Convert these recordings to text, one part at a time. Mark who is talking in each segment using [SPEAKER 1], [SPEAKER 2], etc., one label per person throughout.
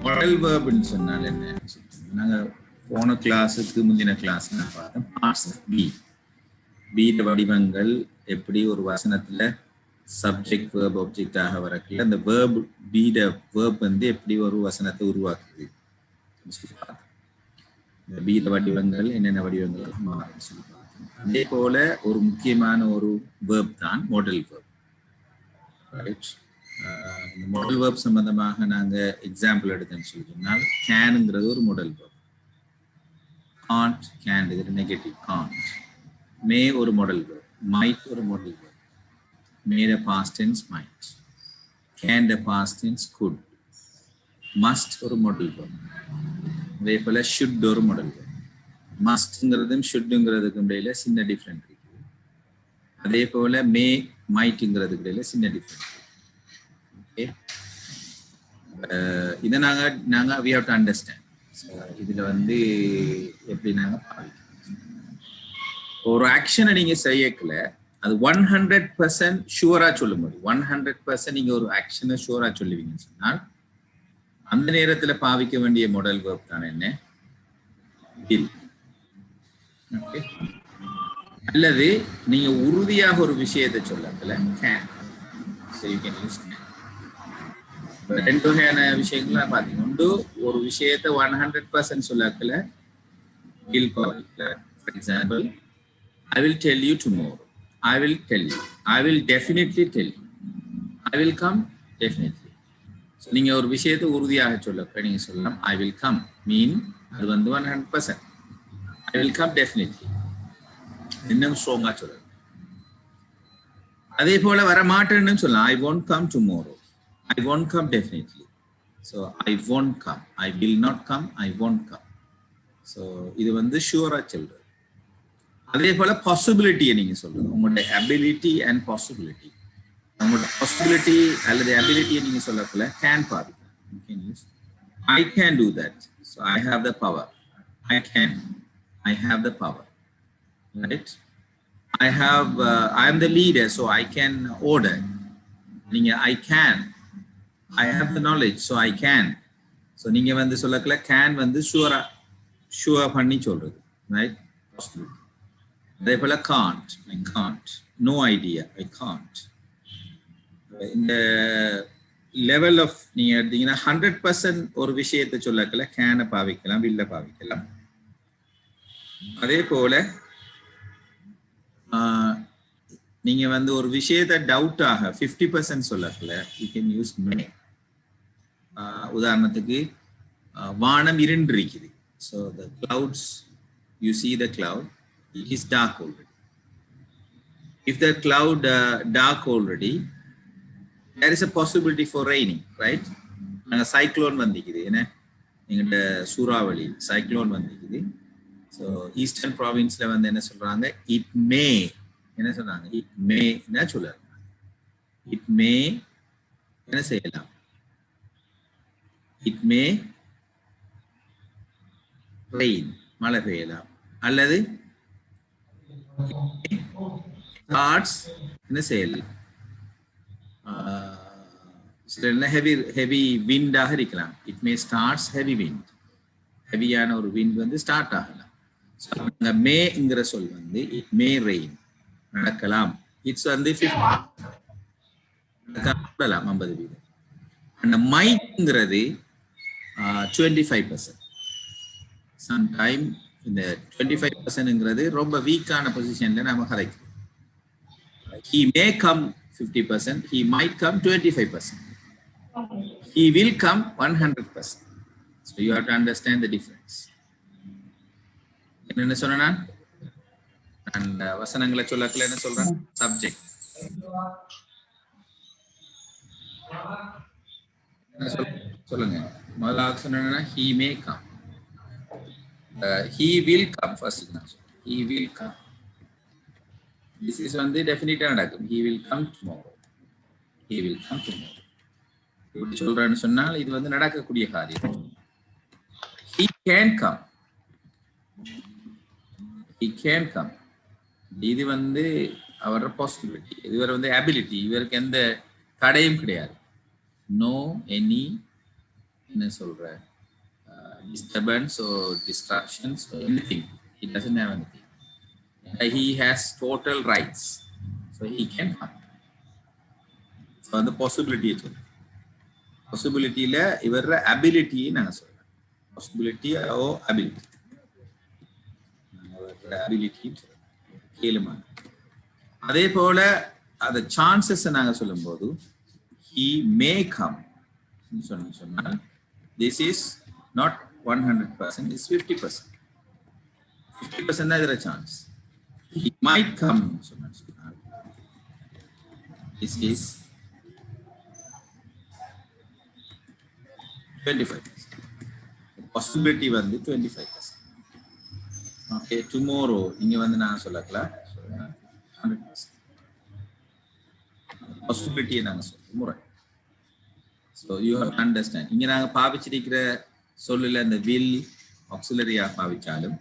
[SPEAKER 1] Model வேர்ப்னு சொன்னால் என்ன? நாங்கள் போன கிளாஸுக்கு முந்தின கிளாஸ் பார்த்தோம் பார்ட்ஸ் ஆஃப் பி. பீட வடிவங்கள் எப்படி ஒரு வசனத்தில் சப்ஜெக்ட் வேர்ப் ஆப்ஜெக்டாக வரக்குள்ள அந்த வேர்ப் பீட வேர்ப் வந்து எப்படி ஒரு வசனத்தை உருவாக்குது இந்த பீட வடிவங்கள் என்னென்ன வடிவங்கள் மாறும் சொல்லி பார்த்தோம். அதே போல ஒரு முக்கியமான ஒரு வேர்ப் தான் மாடல் வேர்ப். ரைட், இந்த மாடல் வேர்ப் சம்பந்தமாக நாங்கள் எக்ஸாம்பிள் எடுத்தோம்னு சொல்லிட்டோம்னால் கேனுங்கிறது ஒரு மாடல் வேர்ப். காண்ட் கேன் இது நெகட்டிவ் காண்ட். மே ஒரு மாடல் வேர்ப். மைட் ஒரு model verb. Made a past tense might. Can the past tense could. Must ஒரு model verb. அதே போல should ஒரு model verb. Mustங்கிறதும் shouldங்கிறதுக்கும் இடையில சின்ன டிஃபரெண்ட் இருக்கு. அதே போல may mightங்கிறதுக்கு இடையில சின்ன டிஃபரெண்ட் இருக்கு. ஓகே, இதை நாங்க we have to understand. இதுல வந்து எப்படி நாங்க பாவிக்கணும். ஒரு ஆக்ஷனை நீங்க செய்யக்கல அது 100% ஷூரா சொல்ல முடியும். 100% நீங்க ஒரு ஆக்ஷனை ஷூரா சொல்லுவீங்கன்னு சொன்னால் அந்த நேரத்துல பாவிக்க வேண்டிய மாடல் வேர்ப் தான் என்ன? will. ஓகே, அல்லது நீங்க உறுதியாக ஒரு விஷயத்தை சொல்லக்கல can. So you can use can. ரெண்டு வகையான விஷயங்கள் பாத்தீங்கன்னா ஒரு விஷயத்தை 100% சொல்லக்கல will பாவிக்கல. For example, I will tell you tomorrow. I will tell you. I will definitely tell you. I will come definitely. So நீங்க ஒரு விஷயத்தை உறுதியாக சொல்லப்ப நீங்க சொல்லலாம் I will come mean அது வந்து 100%. I will come definitely. இன்னும் ஸ்ட்ராங்கா சொல்லலாம். அதே போல வர மாட்டேன்னு சொல்லலாம் I won't come tomorrow. I won't come definitely. So I won't come. I will not come. I won't come. So இது வந்து ஷூரா சொல்றது. அதே போல பாசிபிலிட்டியை நீங்க சொல்லுங்க. உங்களோட அபிலிட்டி அண்ட் பாசிபிலிட்டி. உங்களோட பாசிபிலிட்டி அல்லது அபிலிட்டியை நீங்க சொல்லக்குள்ள கேன் பாதிக்கலாம். I can do that. So I have the power. I can. I have the power. Right. I am the leader. So I can order. நீங்க I can. I have the knowledge. So I can. So நீங்க வந்து சொல்லக்குள்ள can வந்து ஷுவரா பண்ணி சொல்றது. Right. Possibility. அதே போல can't. I can't. No idea. I can't. இந்த லெவல் ஆஃப் நீங்க எடுத்தீங்கன்னா 100% ஒரு விஷயத்தை சொல்லக்கல கேனை பாவிக்கலாம், வில்ல பாவிக்கலாம். அதே போல நீங்க வந்து ஒரு விஷயத்தை டவுட்டாக 50% சொல்லக்கல you can use may. உதாரணத்துக்கு வானம் இருண்டு இருக்குது. So the clouds, you see the cloud, it is dark already. If the cloud dark already, there is a possibility for raining, right? நாங்க cyclone வந்திக்குது. என்ன எங்கிட்ட சூறாவளி cyclone வந்திக்குது. So eastern provinceல வந்து என்ன சொல்றாங்க? It may. என்ன சொல்றாங்க? It may என்ன சொல்றாங்க? It may என்ன செய்யலாம்? It may rain. மழை பெய்யலாம். அல்லது starts என்ன செய்யலாம்? heavy wind ஆக இருக்கலாம். It may starts heavy wind. ஹெவியான ஒரு wind வந்து ஸ்டார்ட் ஆகலாம். அந்த மேங்கிற சொல் வந்து it may rain நடக்கலாம். இட்ஸ் வந்து 50%. அந்த மைங்கிறது 25%. சம்டைம் இந்த 25%ங்கிறது ரொம்ப வீக்கான பொசிஷன்ல நாம கதைக்கிறோம். He may come 50%, he might come 25%. He will come 100%. So you have to understand the difference. என்ன சொன்னா and வசனங்களை சொல்லக்கல என்ன சொல்றேன்? Subject. சொல்லுங்க. முதல்ல சொன்னா he may come. He will come first. He will come. This is வந்து டெஃபினிட்டா நடக்கும். He will come tomorrow. He will come tomorrow. இப்படி சொல்றேன்னு சொன்னால் இது வந்து நடக்கக்கூடிய காரியம். He can come. He can come. இது வந்து அவரோட பாசிபிலிட்டி. இவர் வந்து அபிலிட்டி. இவருக்கு எந்த தடையும் கிடையாது. No any என்ன சொல்ற disturbance or distractions or anything. He doesn't have anything. He has total rights, so he can come. So the possibility is possibility la ivarra ability naanga solra possibility or ability ability keluma adhe pole the chances naanga solumbodhu he may come sonna this is not 100%, it's 50%. 50% is a chance. He might come. This is 25%. The possibility is 25%. Okay, tomorrow, inge vandu na sollakala 100%. Possibility naanga solluvom. So you have to understand. Inge naanga paavichirikira சொல்லல அந்த will auxiliary-ஆ பாவிச்சாலும்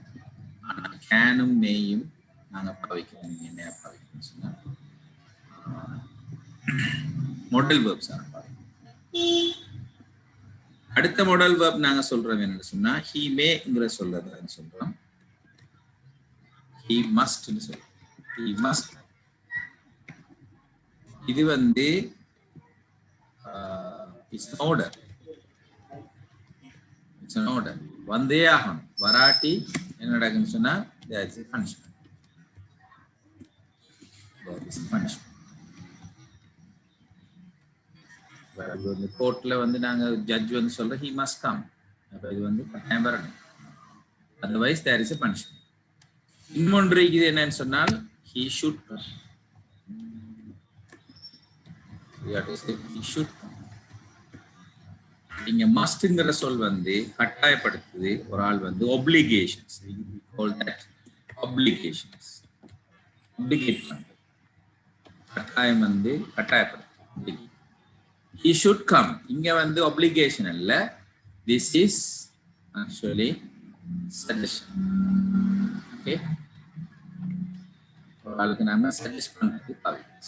[SPEAKER 1] கேனும் மேயும் நாங்க பாவிக்கிறோம். நீங்க என்ன பாவிக்கணும்னு சொன்னா model verbs ஆ பாவிக்கிறோம். அடுத்த model verb நாங்க சொல்றோம் என்னன்னு சொன்னா he mayங்கற சொல்றதுன்னு சொல்றோம். he must னு சொல்றோம். he must இது வந்து is an order. It's an order. Vande aham. Varati enna nadakunu sonna there is a punishment. There is a punishment. The court la vandu naanga judge vandu solra he must come. appo idu vandu கட்டாயம் வரணும். Otherwise there is a punishment. இன்னொன்று இது என்னன்னு சொன்னால் he should come. We have to say he should come. இங்க மஸ்ட்ங்கற சொல் வந்து கட்டாயப்படுத்துது ஒரு ஆள் வந்து obligations, we call that obligations. obligate பண்றது கட்டாயம் வந்து கட்டாயப்படுத்துது. he should come இங்க வந்து obligation இல்ல, this is actually suggestion. okay, ஒரு ஆளுக்கு நாம சஜஸ்ட் பண்றது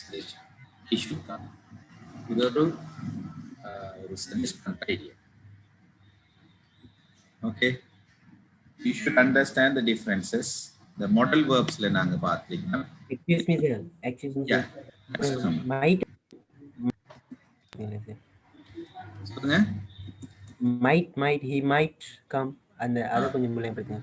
[SPEAKER 1] suggestion. he should come இது ஒரு idea. Okay, you should understand the differences. The modal verbs la naanga paathirukkom.
[SPEAKER 2] Excuse me sir.
[SPEAKER 1] Yeah.
[SPEAKER 2] Might
[SPEAKER 1] சொல்லுங்க.
[SPEAKER 2] might he might come and அது கொஞ்சம் முளையம் படுங்க.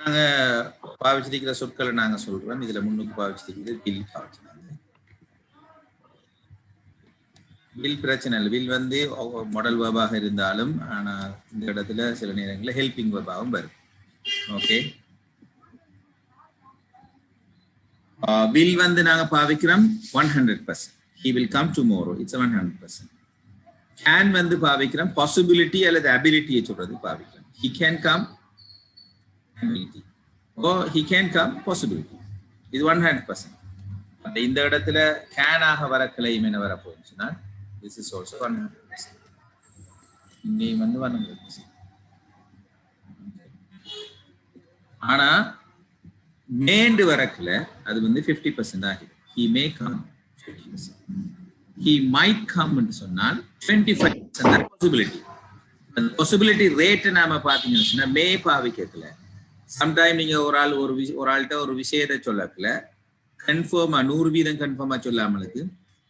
[SPEAKER 1] நாங்க பாவிச்சிருக்கிற சொற்களை நாங்க சொல்றோம். இதுல முன்னுக்கு பாவிச்சிருக்கிறது வில் பாவிச்சிருக்காங்க. வில் பிரச்சனை இல்லை. வில் வந்து மாடல் வேர்பாக இருந்தாலும் ஆனா இந்த இடத்துல சில நேரங்களில் ஹெல்பிங் வேர்பாகவும் வரும். ஓகே, வில் வந்து நாங்க பாவிக்கிறோம் 100%. he will come tomorrow, it's 100%. can வந்து பாவிக்கிறோம் possibility அல்லது ability சொல்றது பாவிக்கிறோம். he can come ability or he can come possibility, இது 100%. அந்த இந்த இடத்துல can ஆக வர கிளைம் என்ன வர போச்சுன்னா this is also 100%. இங்கே வந்து 100%. ஆனா மேண்டு வரக்குல அது வந்து 50% ஆகிடும். he may come 50%. he might come ன்னு சொன்னால் 25% possibility. அந்த possibility rate நாம பாத்தீங்கன்னா சொன்னா மே பாவிக்கல. சம்டைம் நீங்க ஒரு ஆள்கிட்ட ஒரு விஷயத்தை சொல்லக்கல கன்ஃபார்மா 100% கன்ஃபார்மா சொல்லாமலுக்கு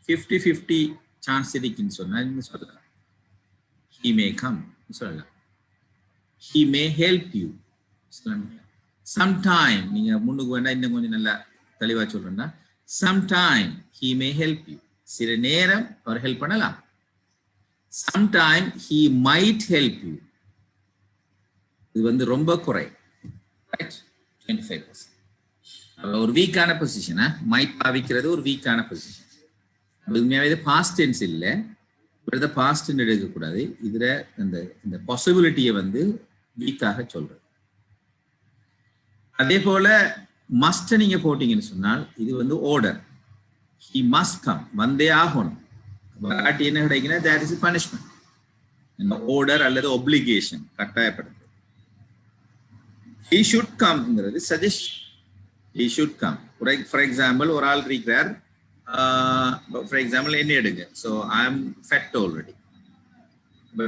[SPEAKER 1] 50-50 சான்ஸ் இருக்குன்னு சொன்னா நீங்க சொல்லலாம் he may come சொல்லலாம். he may help you சொல்லலாம். sometime நீங்க முன்னுக்கு வேணா இன்னும் கொஞ்சம் நல்லா தெளிவா சொல்றேன்னா sometime he may help you, சில நேரம் அவர் ஹெல்ப் பண்ணலாம். sometime he might help you, இது வந்து ரொம்ப குறை. right, 25%. ஒரு வீக்கான பொசிஷனா மைட் பாவிக்கிறது ஒரு வீக்கான பொசிஷன். உண்மையாவே இது பாஸ்ட் டென்ஸ் இல்ல, இத பாஸ்ட் டென்ஸ் எடுக்க கூடாது. இதுல இந்த பாசிபிலிட்டியை வந்து வீக்காக சொல்றது. அதே போல மஸ்ட் நீங்க போட்டீங்கன்னு சொன்னால் இது வந்து ஆர்டர். he must come, வந்தே ஆகணும். வராட்டி என்ன கிடைக்குன்னா that is a punishment. இந்த ஆர்டர் அல்லது obligation கட்டாயப்படுது. he should come ங்கிறது suggestion. he should come. For example, ஒரு ஆள் இருக்கிறார், for example, என்ன எடுங்க. So I am fat already.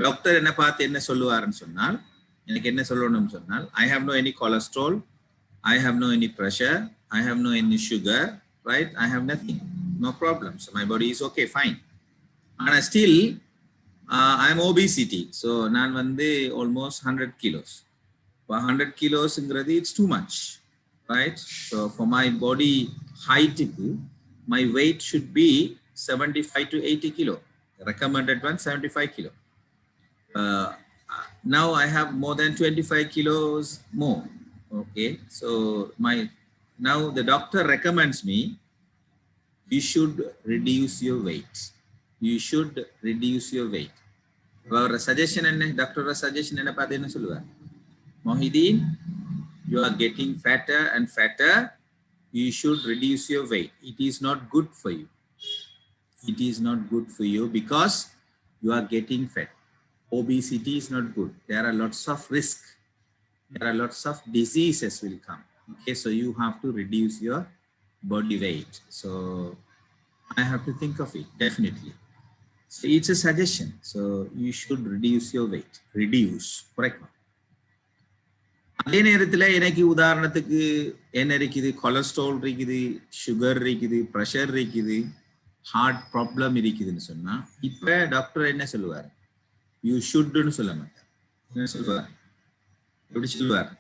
[SPEAKER 1] Doctor என்ன பார்த்து என்ன சொல்லுவாருன்னு சொன்னால், எனக்கு என்ன சொல்லணும்னு சொன்னால், I have no any cholesterol, I have no any pressure, I have no any sugar, right? I have nothing, no problem. So my body is okay, fine. And still, I am obesity. So நான் வந்து almost 100 kilos. 100 kilos ingradi, it's too much, right? So for my body height, my weight should be 75 to 80 kilo. The recommended one 75 kilo. Now I have more than 25 kilos more. Okay, so now the doctor recommends me, you should reduce your weight. You should reduce your weight. Our suggestion and doctor suggestion enna paathu enna solluva, Mohideen, you are getting fatter and fatter, you should reduce your weight. It is not good for you. It is not good for you because you are getting fat. Obesity is not good. There are lots of risk. There are lots of diseases will come. Okay, so you have to reduce your body weight. So I have to think of it, definitely. So it's a suggestion. So you should reduce your weight. Reduce, correct? அதே நேரத்தில் எனக்கு உதாரணத்துக்கு என்ன இருக்குது, cholesterol இருக்குது, sugar இருக்குது, pressure இருக்குது, heart problem இருக்குதுன்னு சொன்னா, இப்ப டாக்டர் என்ன சொல்லுவார், யூ ஷுட்னு சொல்ல மாட்டார். என்ன சொல்லுவார், எப்படி சொல்லுவார்,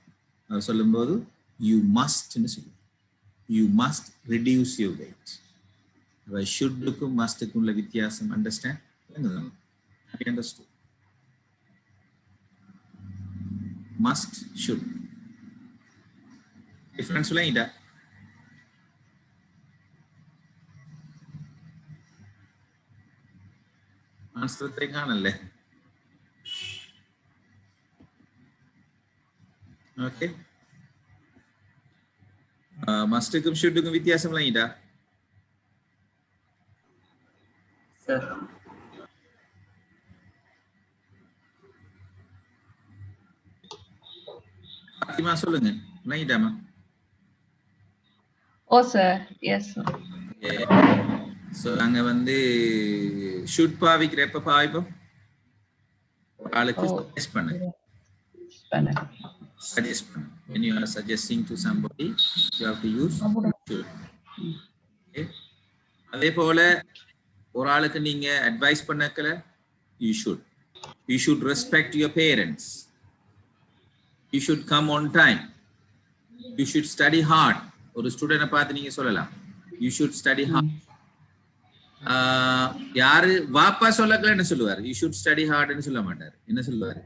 [SPEAKER 1] அவர் சொல்லும்போது யூ மஸ்ட்னு சொல்லுவார். You must reduce your weight. ஷுட்டுக்கும் மஸ்டுக்கும் உள்ள வித்தியாசம் understand? Understand? Must, should. Difference சொல்லுங்க. ஆன்சர் தெரியானல்ல. ஓகே, மஸ்டுக்கும் ஷுட்டுக்கும் வித்தியாசம் இல்லைடா
[SPEAKER 3] சார்.
[SPEAKER 1] பாத்திமா சொல்லுங்க. லைட்டாமா?
[SPEAKER 3] Oh sir, yes sir.
[SPEAKER 1] So நாங்க வந்து ஷுட் பாவிக்கிற எப்ப பாவிப்போம், ஆளுக்கு சஜஸ்ட் பண்ணுங்க. Suggest பண்ணுங்க. When you are suggesting to somebody, you have to use should. Okay, அதே போல ஒரு ஆளுக்கு நீங்க advice பண்ணக்கல, you should respect your parents. You should come on time. You should study hard. ஒரு ஸ்டூடெண்ட பார்த்து நீங்க சொல்லலாம், you should study hard. யாரு வாப்பா சொல்லக்கல என்ன சொல்லுவார், you should study hard ன்னு சொல்ல மாட்டார். என்ன சொல்லுவார்,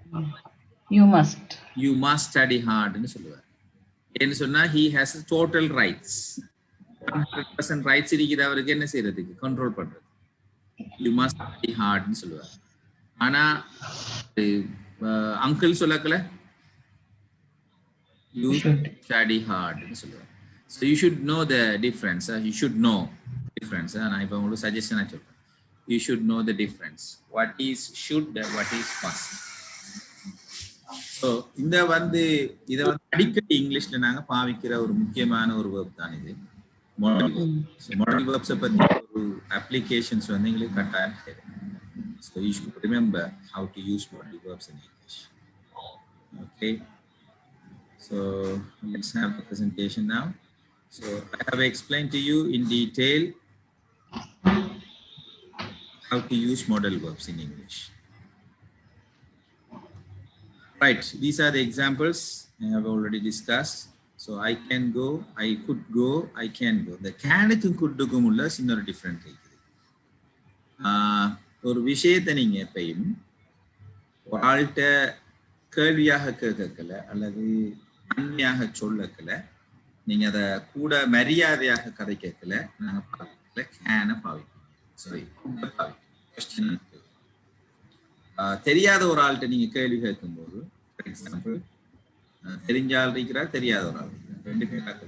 [SPEAKER 1] you must study hard ன்னு சொல்லுவார். என்ன சொன்னா, he has total rights. 100% rights இருக்குது அவருக்கு என்ன செய்யறதுக்கு, கண்ட்ரோல் பண்றது. you must study hard ன்னு சொல்லுவார். ஆனா uncle சொல்லக்கல, you should study hard ன்னு சொல்லுவார். So you should know the difference. You should know difference. நான் இப்ப உங்களுக்கு சஜஷனா சொல்றேன், you should know the difference. What is should, what is must. So இந்த வந்து இத வந்து அடிக்கடி இங்கிலீஷ்ல நாங்க பாவிக்கிற ஒரு முக்கியமான ஒரு verb தான் இது, modal verbs. Modal verbs பத்தி ஒரு applications வந்து உங்களுக்கு கட்டாயம் தெரியும். So you should remember how to use modal verbs in English. Okay, so let's have the presentation now. So I have explained to you in detail how to use modal verbs in English. Right, these are the examples I have already discussed. So I can go, I could go, I can go. The can-க்கும் could-க்கும் உள்ள சின்ன different இருக்குது. ஒரு விஷயத்தை நீங்க எப்பயும் ஒரு ஆள்கிட்ட கேள்வியாக கேட்கல அல்லது அன்மையாக சொல்லக்கல, நீங்க அத கூட மரியாதையாக கதை கேட்கல, நாங்க பாவிக்கல கேன பாவிக்கணும். Sorry, question. தெரியாத ஒரு ஆள்கிட்ட நீங்க கேள்வி கேட்கும் போது, ஃபார் எக்ஸாம்பிள், தெரிஞ்ச ஆள் இருக்கிறார், தெரியாத ஒரு ஆள் இருக்கிறார்,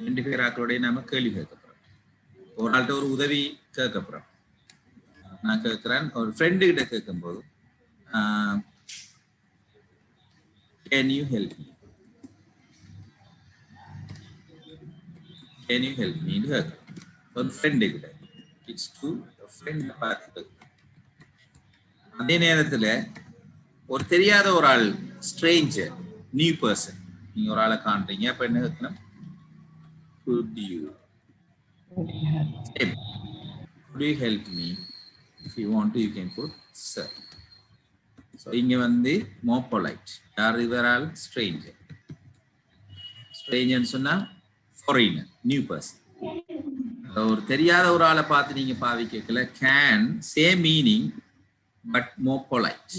[SPEAKER 1] ரெண்டு பேராக்களோடய நாம கேள்வி கேட்க போறோம். ஒரு ஆள்கிட்ட ஒரு உதவி கேட்க போறோம். நான் கேட்கிறேன், ஒரு ஃப்ரெண்டு கிட்ட கேட்கும் போது, can you help me? can you help me ன்னு கேட்கலாம். ஒரு ஃப்ரெண்டு கிட்ட இட்ஸ் டு ஃப்ரெண்ட் பார்த்து. அதே நேரத்துல ஒரு தெரியாத ஒரு ஆள் ஸ்ட்ரேஞ்சர் நியூ பர்சன் நீங்க ஒரு ஆளை காண்றீங்க அப்ப என்ன கேட்கணும் could you help me if you want to you can put sir. So இங்க வந்து more polite. யார் இவரால் stranger சொன்னா foreigner new person. ஒரு தெரியாத ஒரு ஆளை பார்த்து நீங்க பாவிக்கல can same meaning but more polite.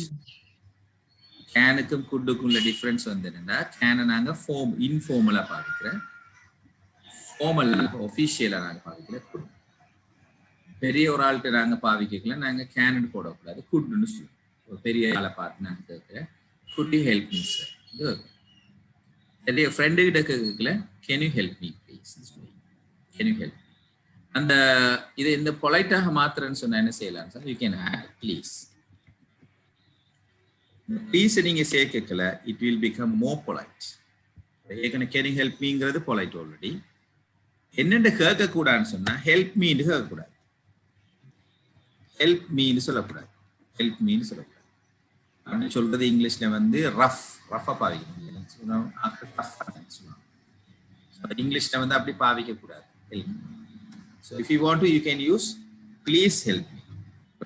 [SPEAKER 1] கேனுக்கும் குட்டுக்கும் உள்ள டிஃபரன்ஸ் வந்து என்னன்னா கேனை நாங்க இன்ஃபார்மலா பாவிக்கிறேன், ஃபார்மல் ஒஃபிஷியலா நாங்க பாவிக்கிறேன். பெரிய ஒரு ஆள்கிட்ட நாங்க பாவிக்கல நாங்க கேனு போடக்கூடாது, குட்னு சொல்லுவோம். ஒரு பெரிய ஆளை பார்த்து நாங்க கேட்கிறேன் could you help me sir. பெரிய ஃப்ரெண்டு கிட்ட கேட்கல can you help me please, can you help me. அந்த இதை இந்த பொலைட்டாக மாத்திரன்னு சொன்னா என்ன செய்யலாம் sir, you can add please. Please நீங்க சேர்க்கல it will become more polite. ஏற்கனவே கேன் யூ ஹெல்ப் மீங்கிறது பொலைட் ஆல்ரெடி. என்னென்ன கேட்க கூடாதுன்னு சொன்னா ஹெல்ப் மீன்னு கேட்கக்கூடாது, ஹெல்ப் மீன்னு சொல்லக்கூடாது, ஹெல்ப் மீன்னு சொல்லக்கூடாது. அப்படின்னு சொல்றது இங்கிலீஷ்ல வந்து ரஃபா பாவிக்கணும், இங்கிலீஷ்ல வந்து அப்படி பாவிக்க கூடாது. Help. So if you want to you can use please help me.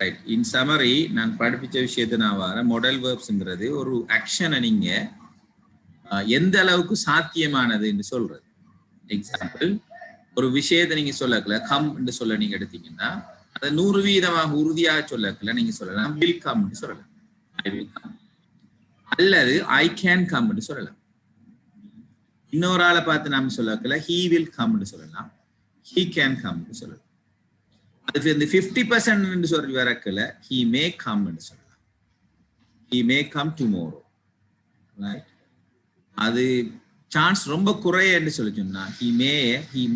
[SPEAKER 1] Right. In summary நான் படிப்பிச்ச விஷயத்தை நான் வரேன். மாடல் வேர்ப்ஸ்ங்கிறது ஒரு ஆக்ஷனை நீங்க எந்த அளவுக்கு சாத்தியமானதுன்னு சொல்றது. எக்ஸாம்பிள், ஒரு விஷயத்தை நீங்க சொல்லக்கல கம் என்று சொல்ல நீங்க எடுத்தீங்கன்னா அதை 100% உறுதியாக சொல்லக்கல நீங்க சொல்லலாம் வில் கம் சொல்லலாம், ஐ வில் கம், அல்லது ஐ கேன் கம் சொல்லலாம். இன்னொரு ஆளை பார்த்து நாம சொல்லக்கல ஹீ வில் கம் சொல்லலாம், ஹீ கேன் கம் சொல்லலாம். அதுக்கு இந்த 50% சொல்லி வரக்கல he may come ன்னு சொல்லலாம், he may come tomorrow, right. அது சான்ஸ் ரொம்ப குறையன்னு சொல்லி சொன்னா he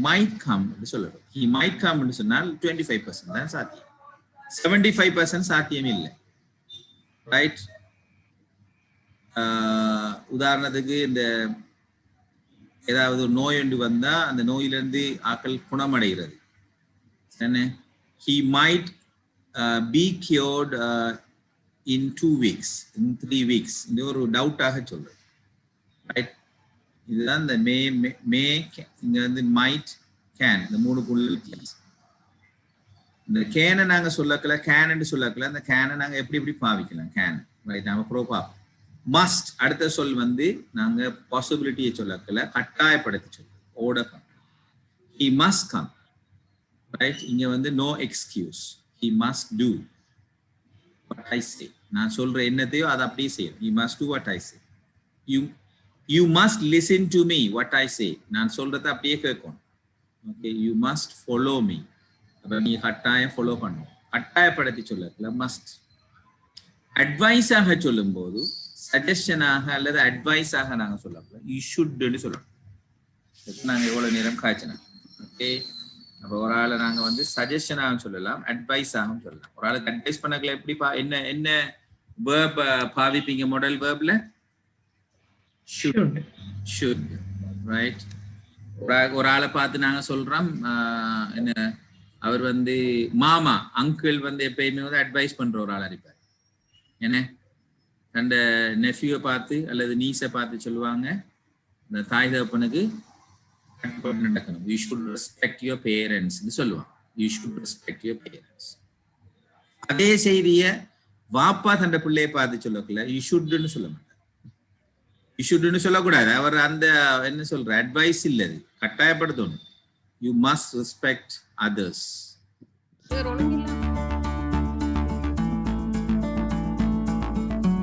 [SPEAKER 1] might come ன்னு சொல்லலாம். he might come ன்னு சொன்னால் 25% தான் சாத்தியம், 75% சாத்தியம் இல்லை, ரைட். உதாரணத்துக்கு இந்த ஏதாவது நோய் ஒன்று வந்தா அந்த நோயிலிருந்து ஆக்கள் குணமடைகிறது என்ன, he might be cured in 2 weeks, in 3 weeks. இது ஒரு டவுட்டாக சொல்றது, ரைட். இதுதான் இந்த மே இங்க வந்து might can இந்த 3 புள்ளி. இந்த கேனை நாங்க சொல்லக்கல கேன்னு சொல்லக்கல, அந்த கேனை நாங்க எப்படி பாவிக்கலாம் கேன், ரைட். நாம ப்ரோபா மஸ்ட் அடுத்த சொல் வந்து நாங்க பாசிபிலிட்டியை சொல்லக்கல கட்டாயப்படுத்தி சொல்றோம், ஓட he must come, right. இங்க வந்து no excuse, he must do what I say. நான் சொல்ற என்னத்தையோ அதை அப்படியே செய்யணும், he must do what I say. you must listen to me what I say. நான் சொல்றதை அப்படியே கேட்கணும், okay. you must follow me, அப்ப நீ கட்டாயம் ஃபாலோ பண்ணணும், கட்டாயப்படுத்தி சொல்லல மஸ்ட். அட்வைஸ் ஆக சொல்லும் போது சஜஷனாக அல்லது அட்வைஸ் ஆக நாங்க சொல்லலாம் you should ன்னு சொல்லணும். நாங்க எவ்வளவு நேரம் காய்ச்சினோம், ஓகே. அப்போ ஒரு ஆளை நாங்க வந்து சஜஷனாகவும் சொல்லலாம் அட்வைஸ் ஆகவும் சொல்லலாம். ஒரு ஆளுக்கு அட்வைஸ் பண்ணக்கல எப்படி என்ன வேர்ப் பாவிப்பீங்க மாடல் வேர்ப்ல, should, ரைட். ஒரு ஆளை பார்த்து நாங்க சொல்றோம் என்ன, அவர் வந்து மாமா அங்கிள் வந்து எப்பயுமே வந்து அட்வைஸ் பண்ற ஒரு ஆள் இருப்பார் என்ன, அந்த நெஃப்யூவை பார்த்து அல்லது நீஸை பார்த்து சொல்லுவாங்க இந்த தாய் தகப்பனுக்கு நடக்கணும், you should respect your parents ன்னு சொல்லுவாங்க, you should respect your parents. அதே செய்திய வாப்பா தண்ட பிள்ளையை பார்த்து சொல்லக்கல you should ன்னு சொல்ல மாட்டார், you should ன்னு சொல்லக்கூடாது. அவர் அந்த என்ன சொல்ற அட்வைஸ் இல்ல, கட்டாயப்படுத்தணும், you must respect others.